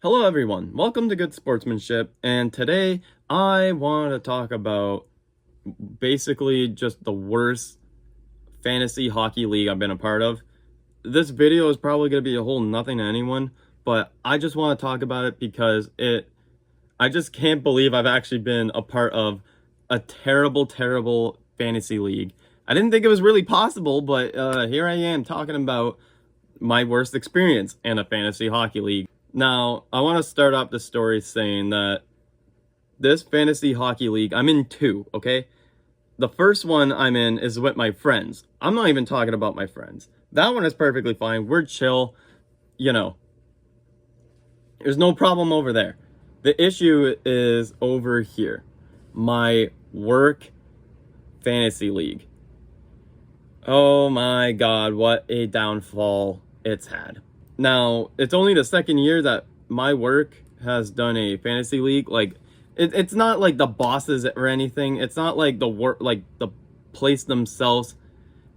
Hello everyone, welcome to Good Sportsmanship, and today I want to talk about basically just the worst fantasy hockey league I've been a part of. This video is probably going to be a whole nothing to anyone, but I just want to talk about it because I just can't believe I've actually been a part of a terrible fantasy league. I didn't think it was really possible, but here I am talking about my worst experience in a fantasy hockey league. Now, I want to start off the story saying that this fantasy hockey league, I'm in two, okay? The first one I'm in is with my friends. I'm not even talking about my friends. That one is perfectly fine. We're chill, you know. There's no problem over there. The issue is over here. My work fantasy league. Oh my god, what a downfall it's had. Now, it's only the second year that my work has done a fantasy league. Like, it's not like the bosses or anything. It's not like the place themselves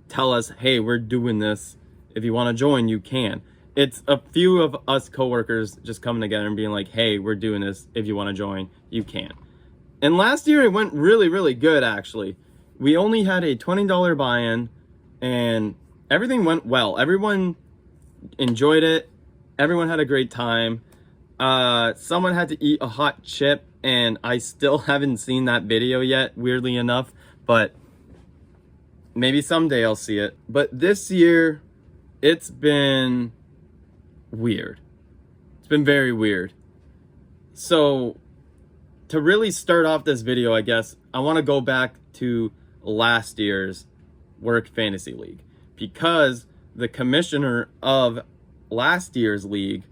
tell us, hey, we're doing this. If you want to join, you can. It's a few of us coworkers just coming together and being like, hey, we're doing this. If you want to join, you can. And last year it went really good, actually. We only had a $20 buy-in and everything went well. Everyone enjoyed it. Everyone had a great time. Someone had to eat a hot chip, and I still haven't seen that video yet, weirdly enough, but maybe someday I'll see it. But this year, it's been weird. It's been very weird. So, to really start off this video, I guess, I want to go back to last year's Work Fantasy League, because the commissioner of last year's league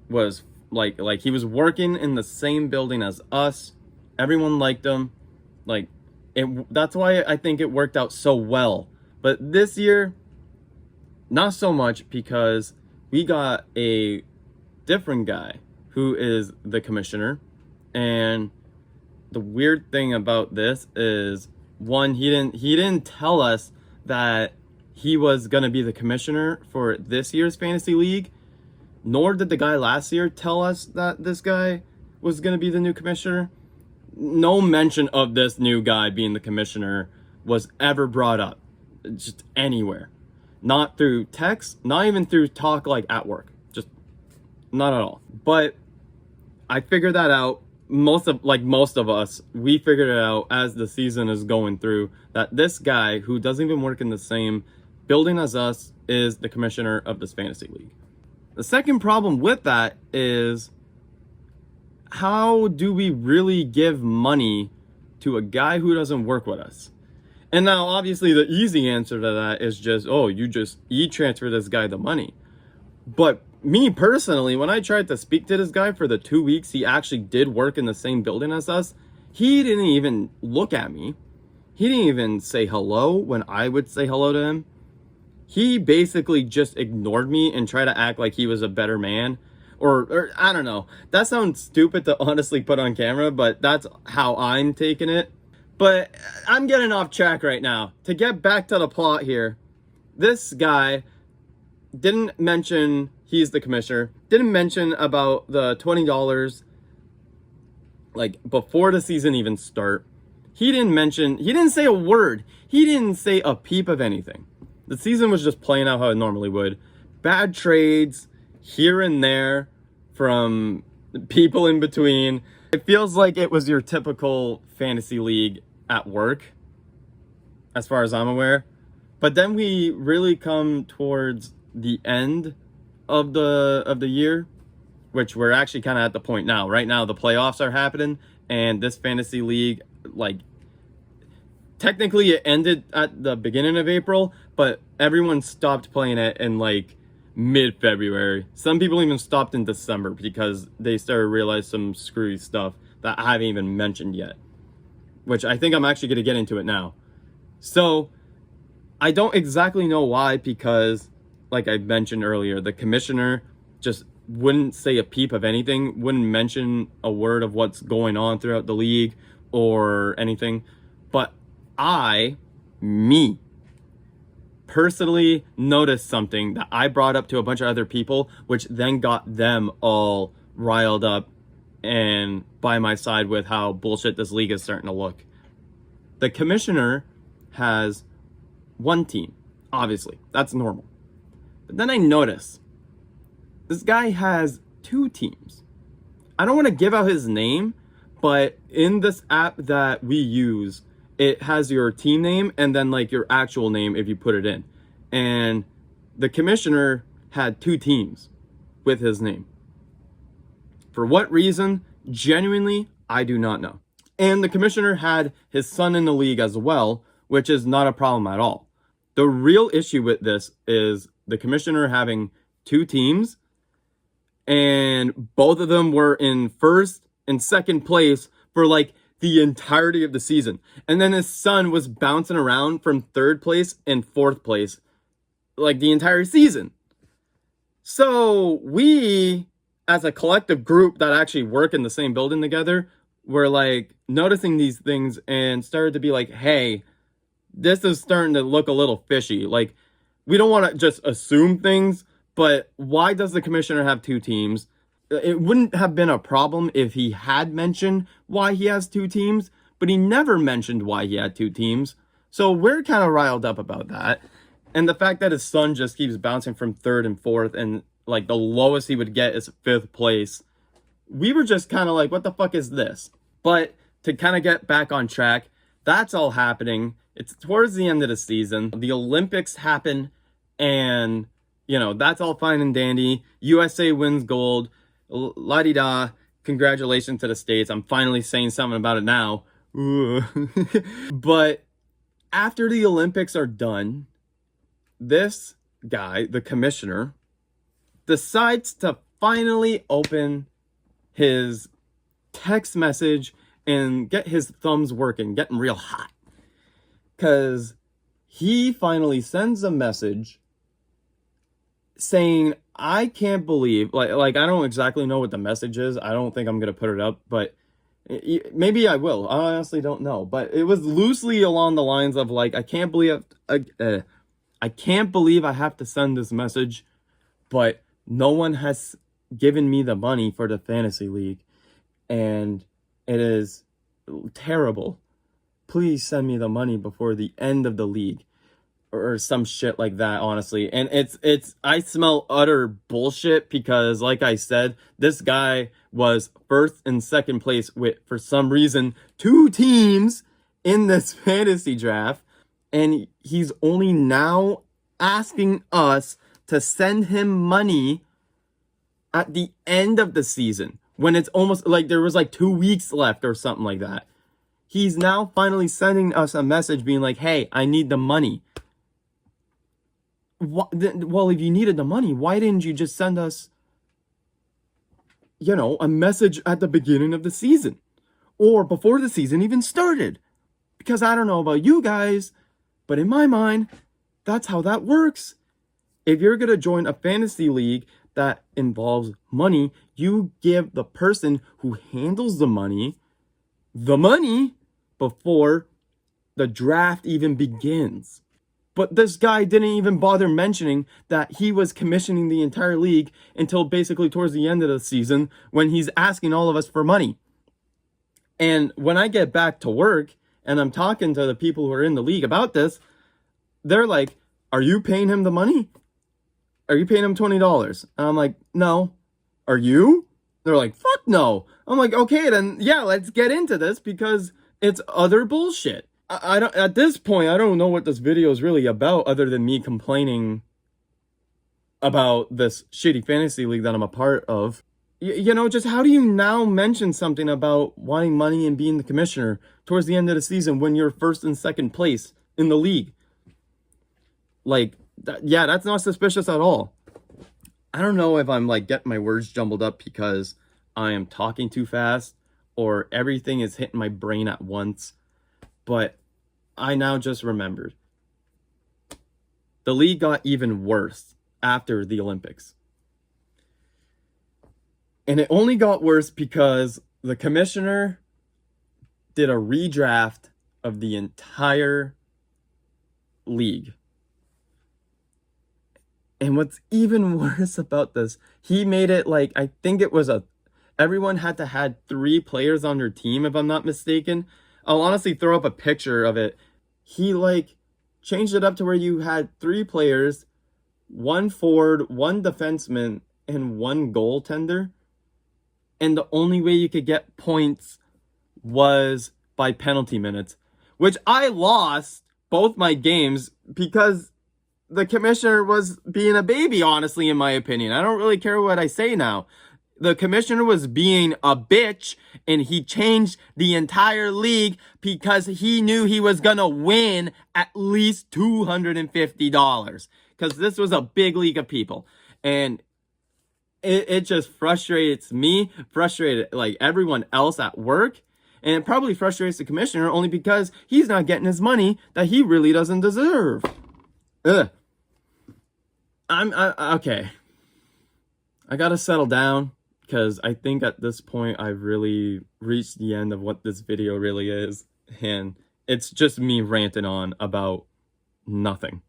was like he was working in the same building as us. Everyone liked him. That's why I think it worked out so well. But this year, not so much, because we got a different guy who is the commissioner. And the weird thing about this is, one, he didn't tell us that he was going to be the commissioner for this year's fantasy league, nor did the guy last year tell us that this guy was going to be the new commissioner. No mention of this new guy being the commissioner was ever brought up, just anywhere. Not through text, not even through talk like at work, just not at all. But I figured that out. Most of us, we figured it out as the season is going through, that this guy who doesn't even work in the same building as us is the commissioner of this fantasy league. The second problem with that is, how do we really give money to a guy who doesn't work with us? And now, obviously, the easy answer to that is just, oh, you just e-transfer this guy the money. But me personally, when I tried to speak to this guy for the 2 weeks he actually did work in the same building as us, he didn't even look at me. He didn't even say hello when I would say hello to him. He basically just ignored me and tried to act like he was a better man. Or I don't know. That sounds stupid to honestly put on camera, but that's how I'm taking it. But I'm getting off track right now. To get back to the plot here, this guy didn't mention he's the commissioner, didn't mention about the $20 like before the season even start. He didn't say a word. He didn't say a peep of anything. The season was just playing out how it normally would. Bad trades here and there from people in between. It feels like it was your typical fantasy league at work, as far as I'm aware. But then we really come towards the end of the year, which we're actually kind of at the point now. Right now, the playoffs are happening, and this fantasy league, like, technically it ended at the beginning of April, but everyone stopped playing it in like mid-February. Some people even stopped in December because they started to realize some screwy stuff that I haven't even mentioned yet, which I think I'm actually going to get into it now. So I don't exactly know why, because like I mentioned earlier, the commissioner just wouldn't say a peep of anything, wouldn't mention a word of what's going on throughout the league or anything. But me personally noticed something that I brought up to a bunch of other people, which then got them all riled up and by my side with how bullshit this league is starting to look. The commissioner has one team, obviously. That's normal. But then I notice this guy has two teams. I don't want to give out his name, but in this app that we use, it has your team name and then like your actual name if you put it in. And the commissioner had two teams with his name. For what reason? Genuinely, I do not know. And the commissioner had his son in the league as well, which is not a problem at all. The real issue with this is the commissioner having two teams, and both of them were in first and second place for like the entirety of the season. And then his son was bouncing around from third place and fourth place like the entire season. So we, as a collective group that actually work in the same building together, were like noticing these things and started to be like, hey, this is starting to look a little fishy. Like, we don't want to just assume things, but why does the commissioner have two teams? It wouldn't have been a problem if he had mentioned why he has two teams, but he never mentioned why he had two teams. So we're kind of riled up about that. And the fact that his son just keeps bouncing from third and fourth, and like the lowest he would get is fifth place. We were just kind of like, what the fuck is this? But to kind of get back on track, that's all happening. It's towards the end of the season. The Olympics happen, and, you know, that's all fine and dandy. USA wins gold. La-di-da. Congratulations to the States. I'm finally saying something about it now. But after the Olympics are done, this guy, the commissioner, decides to finally open his text message and get his thumbs working, getting real hot. Because he finally sends a message saying, I can't believe, like I don't exactly know what the message is. I don't think I'm going to put it up, but maybe I will. I honestly don't know. But it was loosely along the lines of like, I can't believe I have to send this message, but no one has given me the money for the fantasy league, and it is terrible. Please send me the money before the end of the league, or some shit like that, honestly. And it's I smell utter bullshit because, like I said, this guy was first and second place with, for some reason, two teams in this fantasy draft, and he's only now asking us to send him money at the end of the season when it's almost like there was like 2 weeks left or something like that. He's now finally sending us a message being like, hey, I need the money. Well, if you needed the money, why didn't you just send us, you know, a message at the beginning of the season or before the season even started? Because I don't know about you guys, but in my mind, that's how that works. If you're going to join a fantasy league that involves money, you give the person who handles the money before the draft even begins. But this guy didn't even bother mentioning that he was commissioning the entire league until basically towards the end of the season when he's asking all of us for money. And when I get back to work and I'm talking to the people who are in the league about this, they're like, are you paying him the money? Are you paying him $20? And I'm like, no. Are you? They're like, fuck no. I'm like, okay, then yeah, let's get into this because it's utter bullshit. I don't, at this point, I don't know what this video is really about other than me complaining about this shitty fantasy league that I'm a part of. You know, just how do you now mention something about wanting money and being the commissioner towards the end of the season when you're first and second place in the league? Like, yeah, that's not suspicious at all. I don't know if I'm like getting my words jumbled up because I am talking too fast or everything is hitting my brain at once, but I now just remembered. The league got even worse after the Olympics. And it only got worse because the commissioner did a redraft of the entire league. And what's even worse about this, he made it like, I think it was everyone had to had 3 players on their team, if I'm not mistaken. I'll honestly throw up a picture of it. He like changed it up to where you had 3 players, 1 forward, 1 defenseman, and 1 goaltender. And the only way you could get points was by penalty minutes, which I lost both my games because the commissioner was being a baby, honestly, in my opinion. I don't really care what I say now. The commissioner was being a bitch, and he changed the entire league because he knew he was gonna win at least $250, because this was a big league of people. And it just frustrates me, frustrated like everyone else at work, and it probably frustrates the commissioner only because he's not getting his money that he really doesn't deserve. Ugh. Okay. I gotta settle down because I think at this point I've really reached the end of what this video really is, and it's just me ranting on about nothing.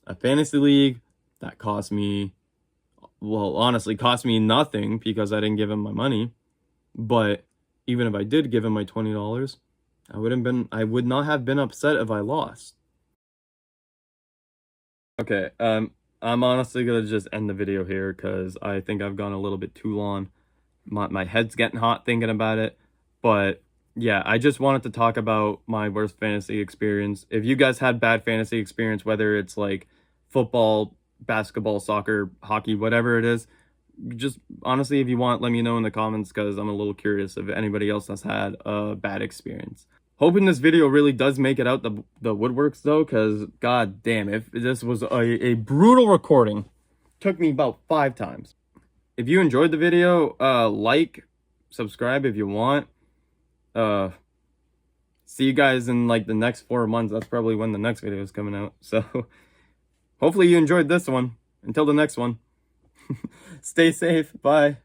A fantasy league that cost me, well, honestly, cost me nothing because I didn't give him my money. But even if I did give him my $20, I would not have been upset if I lost. Okay, I'm honestly gonna just end the video here because I think I've gone a little bit too long. My head's getting hot thinking about it. But yeah, I just wanted to talk about my worst fantasy experience. If you guys had bad fantasy experience, whether it's like football, basketball, soccer, hockey, whatever it is, just honestly, if you want, let me know in the comments because I'm a little curious if anybody else has had a bad experience. Hoping this video really does make it out the woodworks though, because god damn, if this was a brutal recording. Took me about 5 times. If you enjoyed the video, like, subscribe if you want. See you guys in like the next 4 months. That's probably when the next video is coming out. So hopefully you enjoyed this one. Until the next one. Stay safe. Bye.